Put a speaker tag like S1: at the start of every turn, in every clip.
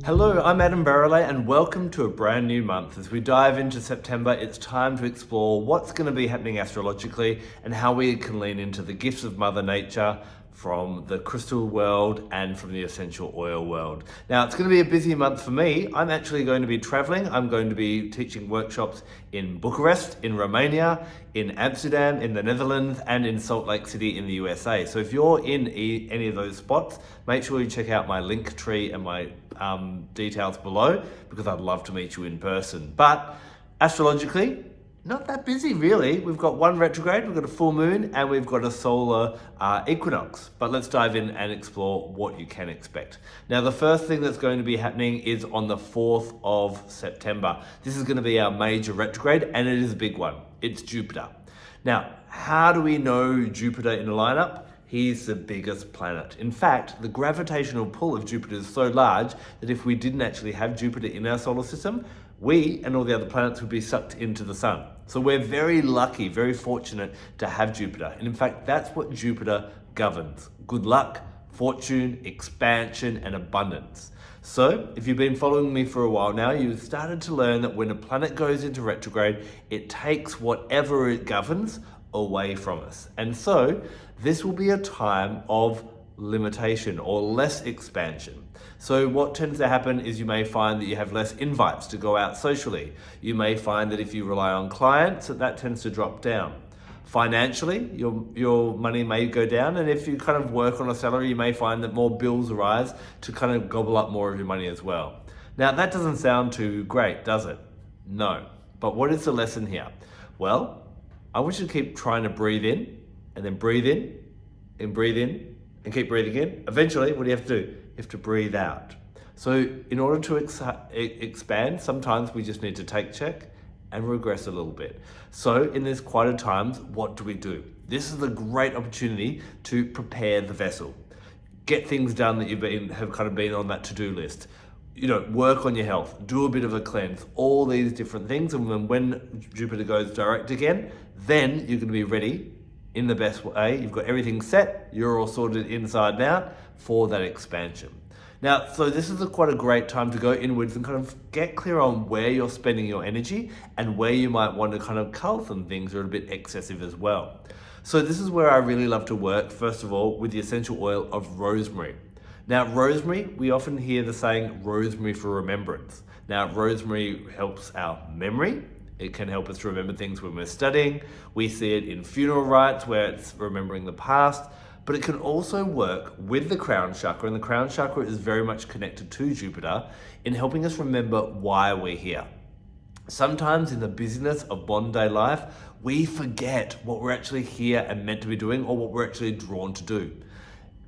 S1: Hello, I'm Adam Barralet and welcome to a brand new month. As we dive into September, it's time to explore what's going to be happening astrologically and how we can lean into the gifts of Mother Nature from the crystal world and from the essential oil world. Now, it's going to be a busy month for me. I'm actually going to be traveling. I'm going to be teaching workshops in Bucharest, in Romania, in Amsterdam, in the Netherlands, and in Salt Lake City in the USA. So if you're in any of those spots, make sure you check out my link tree and my details below, because I'd love to meet you in person. But astrologically, not that busy really. We've got one retrograde, we've got a full moon, and we've got a solar equinox. But let's dive in and explore what you can expect. Now, the first thing that's going to be happening is on the 4th of September. This is going to be our major retrograde, and it is a big one. It's Jupiter. Now, how do we know Jupiter in a lineup? He's the biggest planet. In fact, the gravitational pull of Jupiter is so large that if we didn't actually have Jupiter in our solar system, we and all the other planets would be sucked into the sun. So we're very lucky, very fortunate to have Jupiter. And in fact, that's what Jupiter governs. Good luck, fortune, expansion, and abundance. So if you've been following me for a while now, you've started to learn that when a planet goes into retrograde, it takes whatever it governs away from us. And so this will be a time of limitation or less expansion. So what tends to happen is you may find that you have less invites to go out socially. You may find that if you rely on clients, that tends to drop down. Financially, your money may go down, and if you kind of work on a salary, you may find that more bills arise to kind of gobble up more of your money as well. Now, that doesn't sound too great, does it? No. But what is the lesson here? Well, I want you to keep trying to breathe in, and then breathe in, and breathe in, and keep breathing in. Eventually, what do you have to do? You have to breathe out. So in order to expand, sometimes we just need to take check and regress a little bit. So in these quieter times, what do we do? This is a great opportunity to prepare the vessel. Get things done that have kind of been on that to-do list. Work on your health, do a bit of a cleanse, all these different things. And then when Jupiter goes direct again, then you're going to be ready in the best way. You've got everything set, you're all sorted inside and out for that expansion. Now, so this is quite a great time to go inwards and kind of get clear on where you're spending your energy and where you might want to kind of cull some things that are a bit excessive as well. So this is where I really love to work, first of all, with the essential oil of rosemary. Now, rosemary, we often hear the saying, rosemary for remembrance. Now, rosemary helps our memory. It can help us to remember things when we're studying. We see it in funeral rites where it's remembering the past, but it can also work with the crown chakra, and the crown chakra is very much connected to Jupiter in helping us remember why we're here. Sometimes in the busyness of modern day life, we forget what we're actually here and meant to be doing, or what we're actually drawn to do.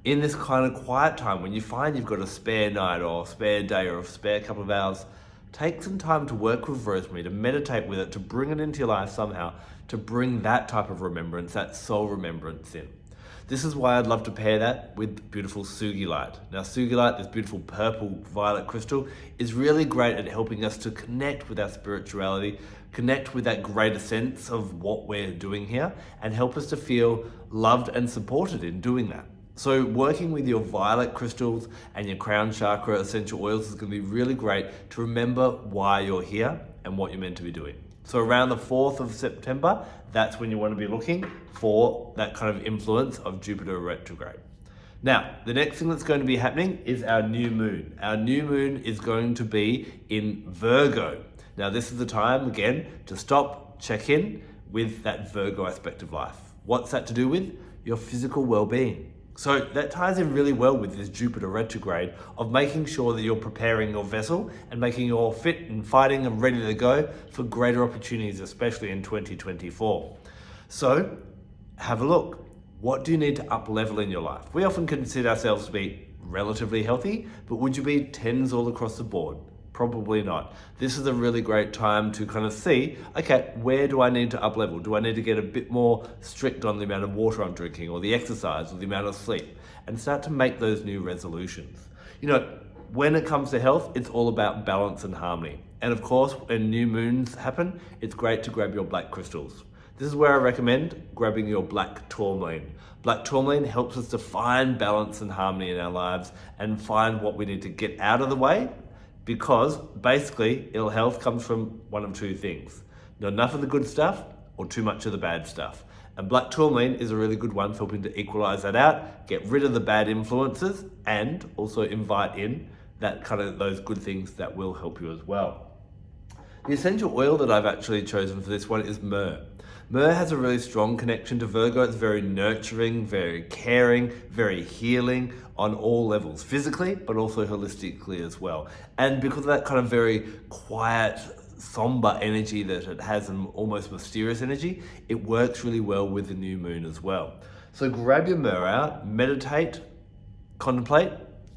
S1: In this kind of quiet time, when you find you've got a spare night or a spare day or a spare couple of hours, take some time to work with rosemary, to meditate with it, to bring it into your life somehow, to bring that type of remembrance, that soul remembrance in. This is why I'd love to pair that with beautiful Sugilite. Now, Sugilite, this beautiful purple violet crystal, is really great at helping us to connect with our spirituality, connect with that greater sense of what we're doing here, and help us to feel loved and supported in doing that. So working with your violet crystals and your crown chakra essential oils is going to be really great to remember why you're here and what you're meant to be doing. So around the 4th of September, that's when you want to be looking for that kind of influence of Jupiter retrograde. Now, the next thing that's going to be happening is our new moon. Our new moon is going to be in Virgo. Now, this is the time, again, to stop, check in with that Virgo aspect of life. What's that to do with? Your physical well-being. So that ties in really well with this Jupiter retrograde of making sure that you're preparing your vessel and making you all fit and fighting and ready to go for greater opportunities, especially in 2024. So have a look. What do you need to up level in your life? We often consider ourselves to be relatively healthy, but would you be 10s all across the board? Probably not. This is a really great time to kind of see, okay, where do I need to up level? Do I need to get a bit more strict on the amount of water I'm drinking, or the exercise, or the amount of sleep, and start to make those new resolutions? When it comes to health, it's all about balance and harmony. And of course, when new moons happen, it's great to grab your black crystals. This is where I recommend grabbing your black tourmaline. Black tourmaline helps us to find balance and harmony in our lives and find what we need to get out of the way because basically ill health comes from one of two things: not enough of the good stuff or too much of the bad stuff. And black tourmaline is a really good one for helping to equalize that out, get rid of the bad influences, and also invite in that kind of those good things that will help you as well. The essential oil that I've actually chosen for this one is myrrh. Myrrh has a really strong connection to Virgo. It's very nurturing, very caring, very healing on all levels, physically, but also holistically as well. And because of that kind of very quiet, somber energy that it has, an almost mysterious energy, it works really well with the new moon as well. So grab your myrrh out, meditate, contemplate,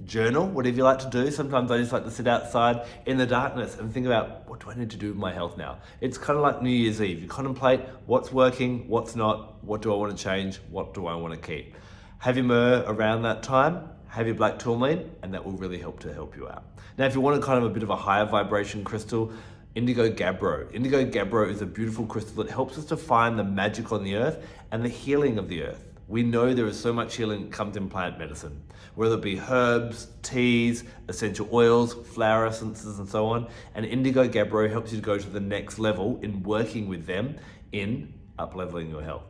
S1: journal, whatever you like to do. Sometimes I just like to sit outside in the darkness and think about, what do I need to do with my health now? It's kind of like New Year's Eve. You contemplate what's working, what's not, what do I want to change, what do I want to keep. Have your myrrh around that time, have your black tourmaline, and that will really help you out. Now, if you want kind of a bit of a higher vibration crystal, Indigo Gabbro. Indigo Gabbro is a beautiful crystal that helps us to find the magic on the earth and the healing of the earth. We know there is so much healing that comes in plant medicine, whether it be herbs, teas, essential oils, flower essences, and so on. And Indigo Gabbro helps you to go to the next level in working with them in up-leveling your health.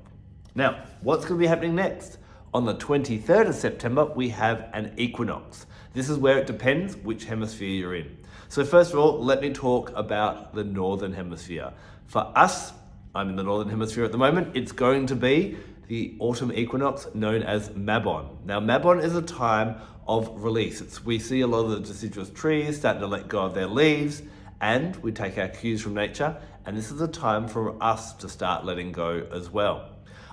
S1: Now, what's going to be happening next? On the 23rd of September, we have an equinox. This is where it depends which hemisphere you're in. So first of all, let me talk about the Northern Hemisphere. For us, I'm in the Northern Hemisphere at the moment, it's going to be the autumn equinox known as Mabon. Now, Mabon is a time of release. We see a lot of the deciduous trees starting to let go of their leaves, and we take our cues from nature, and this is a time for us to start letting go as well.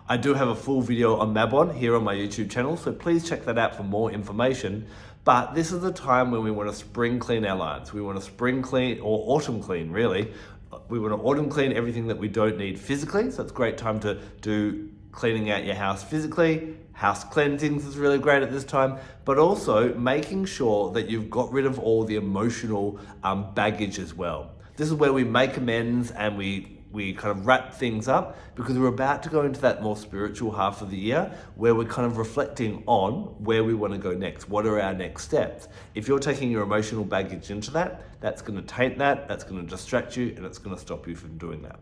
S1: I do have a full video on Mabon here on my YouTube channel, so please check that out for more information. But this is the time when we want to spring clean our lines. We want to spring clean, or autumn clean really. We want to autumn clean everything that we don't need physically, so it's a great time to do cleaning out your house physically. House cleansings is really great at this time, but also making sure that you've got rid of all the emotional baggage as well. This is where we make amends and we kind of wrap things up, because we're about to go into that more spiritual half of the year where we're kind of reflecting on where we want to go next. What are our next steps? If you're taking your emotional baggage into that, that's going to taint that, that's going to distract you, and it's going to stop you from doing that.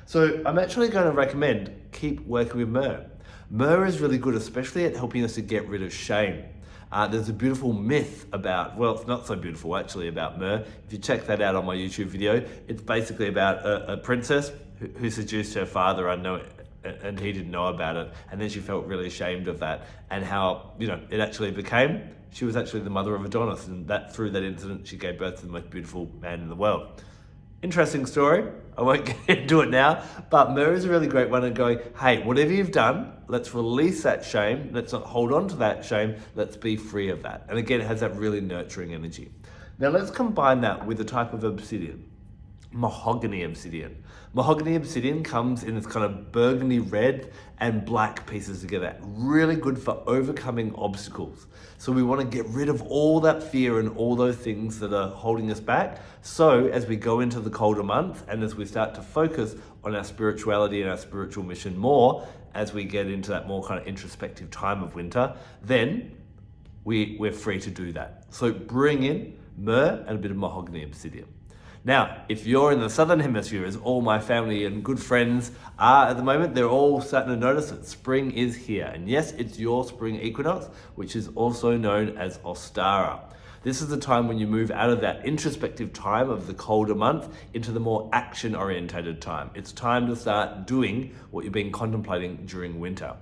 S1: So I'm actually going to recommend keep working with myrrh. Myrrh is really good, especially at helping us to get rid of shame. There's a beautiful myth about, well, it's not so beautiful actually, about myrrh. If you check that out on my YouTube video, it's basically about a princess who seduced her father unknowing, and he didn't know about it, and then she felt really ashamed of that, and how, it actually became, she was actually the mother of Adonis, and that through that incident she gave birth to the most beautiful man in the world. Interesting story. I won't get into it now, but myrrh is a really great one of going, hey, whatever you've done, let's release that shame. Let's not hold on to that shame. Let's be free of that. And again, it has that really nurturing energy. Now let's combine that with a type of obsidian, Mahogany Obsidian. Mahogany Obsidian comes in this kind of burgundy red and black pieces together. Really good for overcoming obstacles. So we want to get rid of all that fear and all those things that are holding us back. So as we go into the colder months and as we start to focus on our spirituality and our spiritual mission more, as we get into that more kind of introspective time of winter, then we're free to do that. So bring in myrrh and a bit of Mahogany Obsidian. Now, if you're in the Southern Hemisphere, as all my family and good friends are at the moment, they're all starting to notice that spring is here. And yes, it's your spring equinox, which is also known as Ostara. This is the time when you move out of that introspective time of the colder month into the more action-orientated time. It's time to start doing what you've been contemplating during winter.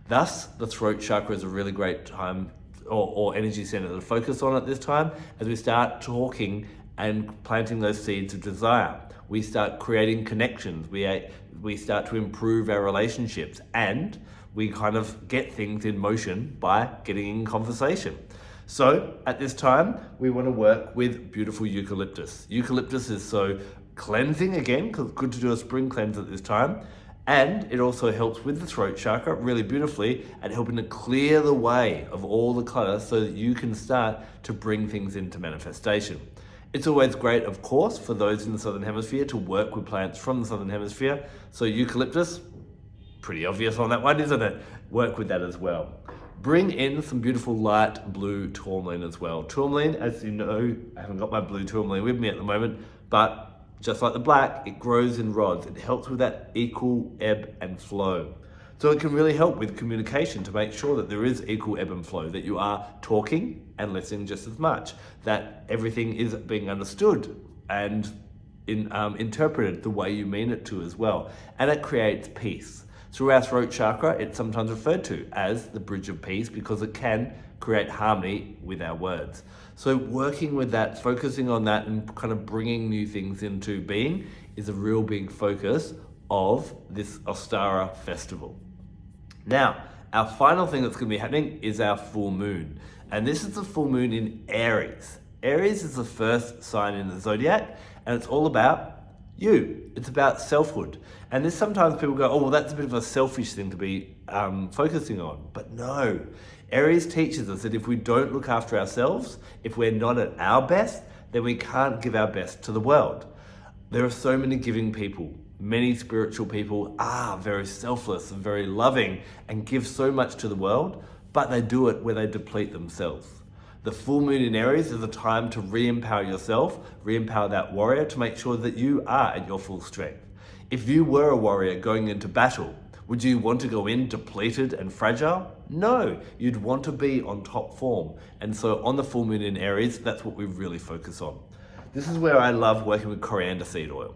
S1: Thus, the throat chakra is a really great time or energy center to focus on at this time as we start talking and planting those seeds of desire. We start creating connections, we start to improve our relationships, and we kind of get things in motion by getting in conversation. So at this time, we want to work with beautiful eucalyptus. Eucalyptus is so cleansing again, because it's good to do a spring cleanse at this time, and it also helps with the throat chakra really beautifully at helping to clear the way of all the clutter so that you can start to bring things into manifestation. It's always great, of course, for those in the Southern Hemisphere to work with plants from the Southern Hemisphere. So eucalyptus, pretty obvious on that one, isn't it? Work with that as well. bring in some beautiful light blue tourmaline as well. Tourmaline, as you know, I haven't got my blue tourmaline with me at the moment, but just like the black, it grows in rods. It helps with that equal ebb and flow. So it can really help with communication to make sure that there is equal ebb and flow, that you are talking and listening just as much, that everything is being understood and interpreted the way you mean it to as well. And it creates peace. Through our throat chakra, it's sometimes referred to as the bridge of peace because it can create harmony with our words. So working with that, focusing on that and kind of bringing new things into being is a real big focus of this Ostara festival. Now, our final thing that's going to be happening is our full moon. And this is the full moon in Aries. Aries is the first sign in the zodiac, and it's all about you. It's about selfhood. And this sometimes people go, oh, well, that's a bit of a selfish thing to be focusing on. But no, Aries teaches us that if we don't look after ourselves, if we're not at our best, then we can't give our best to the world. There are so many giving people. Many spiritual people are very selfless and very loving and give so much to the world, but they do it where they deplete themselves. The full moon in Aries is a time to re-empower yourself, re-empower that warrior to make sure that you are at your full strength. If you were a warrior going into battle, would you want to go in depleted and fragile? No, you'd want to be on top form. And so on the full moon in Aries, that's what we really focus on. This is where I love working with coriander seed oil.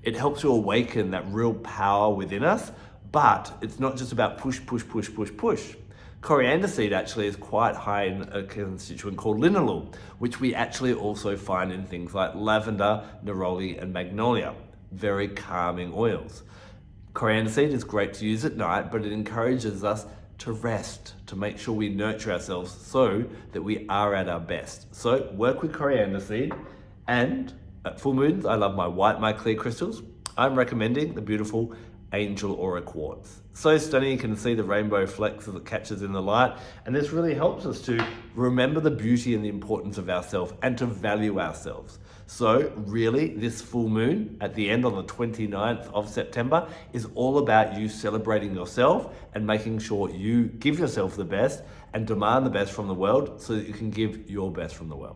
S1: It helps to awaken that real power within us, but it's not just about push, push, push, push, push. Coriander seed actually is quite high in a constituent called linalool, which we actually also find in things like lavender, neroli, and magnolia. Very calming oils. Coriander seed is great to use at night, but it encourages us to rest, to make sure we nurture ourselves so that we are at our best. So work with coriander seed, and at full moons, I love my white, my clear crystals. I'm recommending the beautiful Angel Aura Quartz. So stunning, you can see the rainbow flecks as it catches in the light, and this really helps us to remember the beauty and the importance of ourselves and to value ourselves. So really, this full moon at the end on the 29th of September is all about you celebrating yourself and making sure you give yourself the best and demand the best from the world so that you can give your best from the world.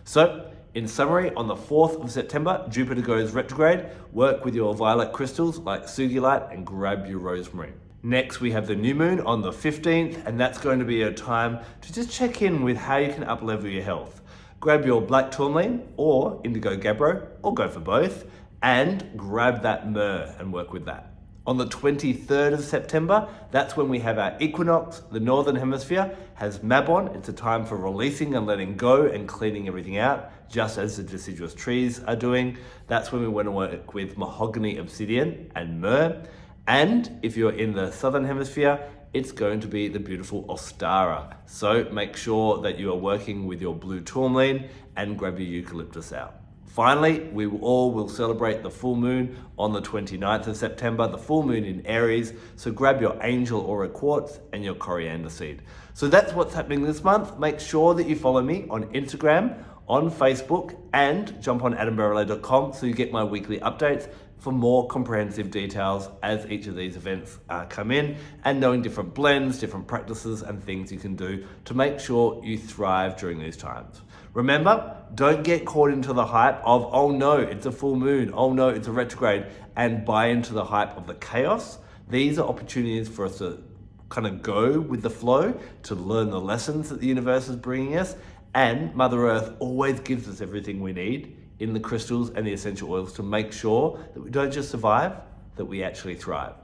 S1: So, in summary, on the 4th of September, Jupiter goes retrograde. Work with your violet crystals like Sugilite and grab your Rosemary. Next, we have the new moon on the 15th, and that's going to be a time to just check in with how you can up-level your health. Grab your black tourmaline or indigo Gabbro, or go for both, and grab that myrrh and work with that. On the 23rd of September, that's when we have our equinox. The northern hemisphere has Mabon. It's a time for releasing and letting go and cleaning everything out, just as the deciduous trees are doing. That's when we want to work with Mahogany Obsidian and Myrrh. And if you're in the southern hemisphere, it's going to be the beautiful Ostara. So make sure that you are working with your blue tourmaline and grab your eucalyptus out. Finally, we all will celebrate the full moon on the 29th of September, the full moon in Aries. So grab your Angel Aura Quartz and your coriander seed. So that's what's happening this month. Make sure that you follow me on Instagram, on Facebook, and jump on adambarralet.com so you get my weekly updates for more comprehensive details as each of these events come in, and knowing different blends, different practices and things you can do to make sure you thrive during these times. Remember, don't get caught into the hype of, oh no, it's a full moon, oh no, it's a retrograde, and buy into the hype of the chaos. These are opportunities for us to kind of go with the flow, to learn the lessons that the universe is bringing us, and Mother Earth always gives us everything we need in the crystals and the essential oils to make sure that we don't just survive, that we actually thrive.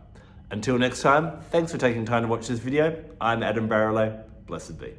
S1: Until next time, thanks for taking time to watch this video. I'm Adam Barralet. Blessed be.